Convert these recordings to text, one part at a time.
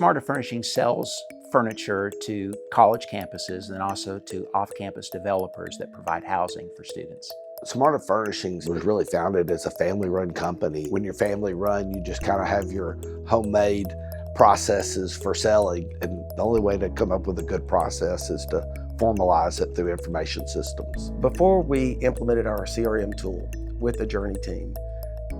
Smarter Furnishings sells furniture to college campuses and also to off-campus developers that provide housing for students. Smarter Furnishings was really founded as a family-run company. When you're family-run, you just kind of have your homemade processes for selling, and the only way to come up with a good process is to formalize it through information systems. Before we implemented our CRM tool with the JourneyTeam,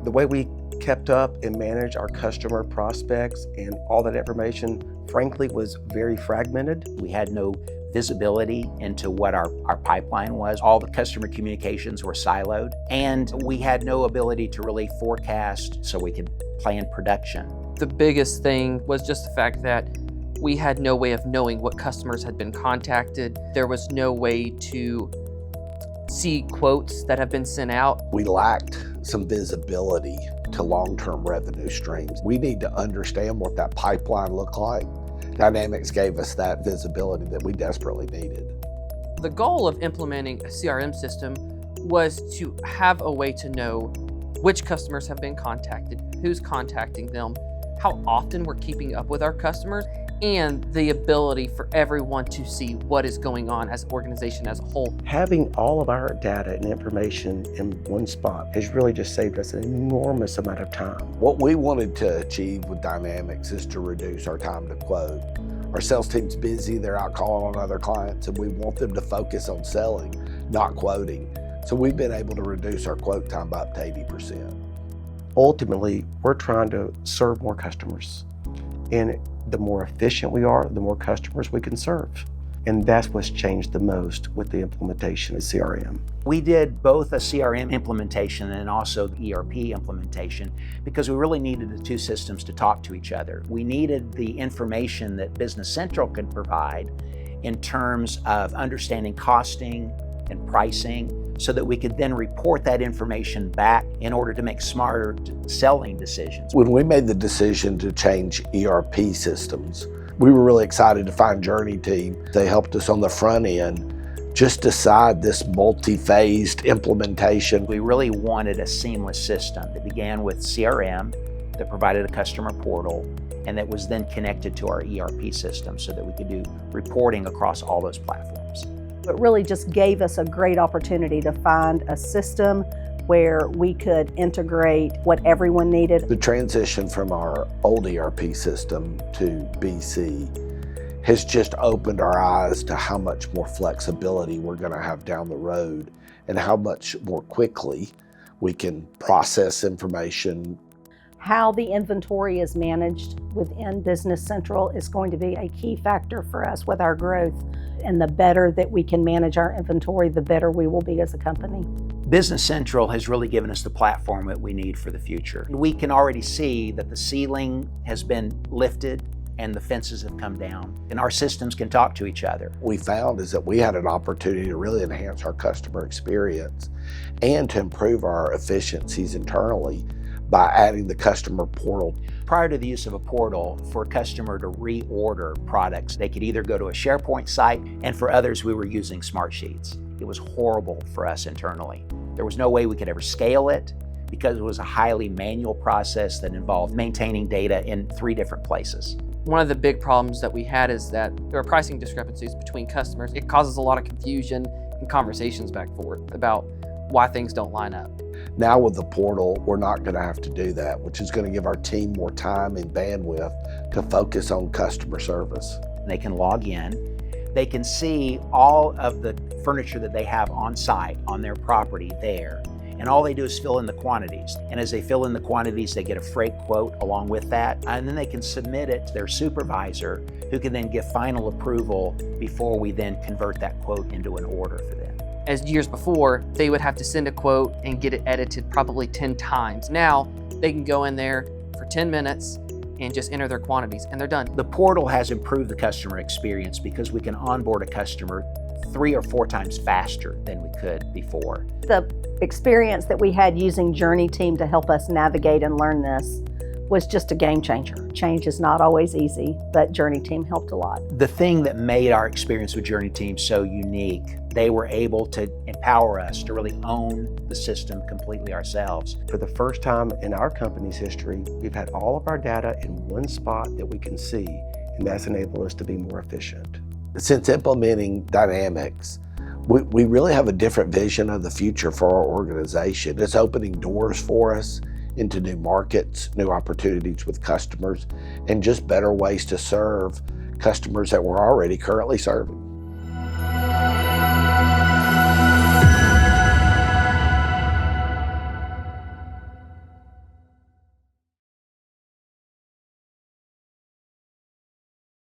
the way we kept up and managed our customer prospects and all that information, frankly, was very fragmented. We had no visibility into what our pipeline was. All the customer communications were siloed, and we had no ability to really forecast so we could plan production. The biggest thing was just the fact that we had no way of knowing what customers had been contacted. There was no way to see quotes that have been sent out. We lacked some visibility to long-term revenue streams. We need to understand what that pipeline looked like. Dynamics gave us that visibility that we desperately needed. The goal of implementing a CRM system was to have a way to know which customers have been contacted, who's contacting them, how often we're keeping up with our customers, and the ability for everyone to see what is going on as an organization as a whole. Having all of our data and information in one spot has really just saved us an enormous amount of time. What we wanted to achieve with Dynamics is to reduce our time to quote. Our sales team's busy, they're out calling on other clients, and we want them to focus on selling, not quoting. So we've been able to reduce our quote time by up to 80%. Ultimately, we're trying to serve more customers. And the more efficient we are, the more customers we can serve. And that's what's changed the most with the implementation of CRM. We did both a CRM implementation and also the ERP implementation because we really needed the two systems to talk to each other. We needed the information that Business Central could provide in terms of understanding costing and pricing so that we could then report that information back in order to make smarter selling decisions. When we made the decision to change ERP systems, we were really excited to find JourneyTeam. They helped us on the front end just decide this multi-phased implementation. We really wanted a seamless system that began with CRM, that provided a customer portal, and that was then connected to our ERP system so that we could do reporting across all those platforms. It really just gave us a great opportunity to find a system where we could integrate what everyone needed. The transition from our old ERP system to BC has just opened our eyes to how much more flexibility we're going to have down the road and how much more quickly we can process information. How the inventory is managed within Business Central is going to be a key factor for us with our growth. And the better that we can manage our inventory, the better we will be as a company. Business Central has really given us the platform that we need for the future. We can already see that the ceiling has been lifted and the fences have come down, and our systems can talk to each other. What we found is that we had an opportunity to really enhance our customer experience and to improve our efficiencies internally by adding the customer portal. Prior to the use of a portal, for a customer to reorder products, they could either go to a SharePoint site, and for others, we were using Smartsheets. It was horrible for us internally. There was no way we could ever scale it because it was a highly manual process that involved maintaining data in 3 different places. One of the big problems that we had is that there are pricing discrepancies between customers. It causes a lot of confusion and conversations back and forth about why things don't line up. Now with the portal, we're not going to have to do that, which is going to give our team more time and bandwidth to focus on customer service. They can log in, they can see all of the furniture that they have on site, on their property there, and all they do is fill in the quantities. And as they fill in the quantities, they get a freight quote along with that, and then they can submit it to their supervisor, who can then give final approval before we then convert that quote into an order for them. As years before, they would have to send a quote and get it edited probably 10 times. Now, they can go in there for 10 minutes and just enter their quantities, and they're done. The portal has improved the customer experience because we can onboard a customer 3 or 4 times faster than we could before. The experience that we had using JourneyTeam to help us navigate and learn this was just a game changer. Change is not always easy, but JourneyTeam helped a lot. The thing that made our experience with JourneyTeam so unique, they were able to empower us to really own the system completely ourselves. For the first time in our company's history, we've had all of our data in one spot that we can see. and that's enabled us to be more efficient. Since implementing Dynamics, we really have a different vision of the future for our organization. It's opening doors for us into new markets, new opportunities with customers, and just better ways to serve customers that we're already currently serving.